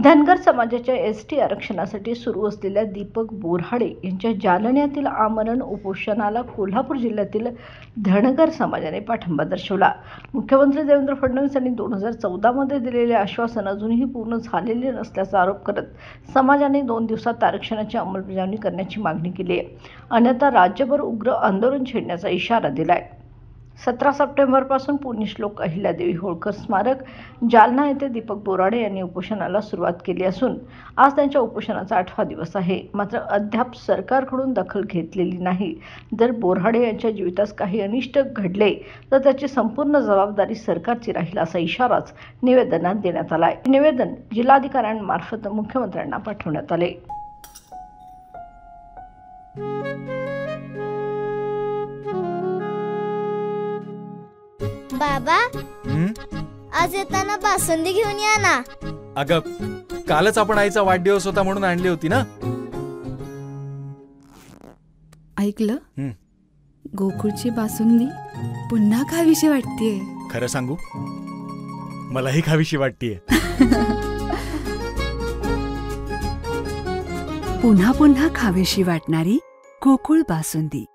धनगर समाजाच्या एसटी आरक्षणासाठी सुरू असलेल्या दीपक बोऱ्हाडे यांच्या जालन्यातील आमरण उपोषणाला कोल्हापूर जिल्ह्यातील धनगर समाजाने पाठिंबा दर्शवला। मुख्यमंत्री देवेंद्र फडणवीस यांनी 2014 मध्ये दिलेले आश्वासन अजूनही पूर्ण झालेले नसल्याचा आरोप करत समाजाने 2 दिवसात आरक्षणाची अंमलबजावणी करण्याची मागणी केली आहे। अन्यथा राज्यभर उग्र आंदोलन छेडण्याचा इशारा दिलाय। 17 सप्टेंबरपासून पुण्यश्लोक अहिल्यादेवी होळकर स्मारक जालना येथे दीपक बोऱ्हाडे यांनी उपोषणाला सुरुवात केली असून आज त्यांच्या उपोषणाचा 8वा दिवस आहे। मात्र अद्याप सरकारकडून दखल घेतलेली नाही। जर बोऱ्हाडे यांच्या जीवितास काही अनिष्ट घडले तर त्याची संपूर्ण जबाबदारी सरकारची राहील असा इशाराच निवेदनात देण्यात आला आहे। निवेदन जिल्हाधिकाऱ्यांमार्फत मुख्यमंत्र्यांना पाठवण्यात आले। बाबा, आज येताना बासुंदी घेऊन या ना। अगं, कालच आपण आईचा वाढदिवस होता म्हणून आणली होती ना। ऐकलं, गोकुळची बासुंदी पुन्हा खावीशी वाटतेय। खरं सांगू, मलाही खावीशी वाटतेय। पुन्हा पुन्हा खावीशी वाटणारी गोकुळ बासुंदी।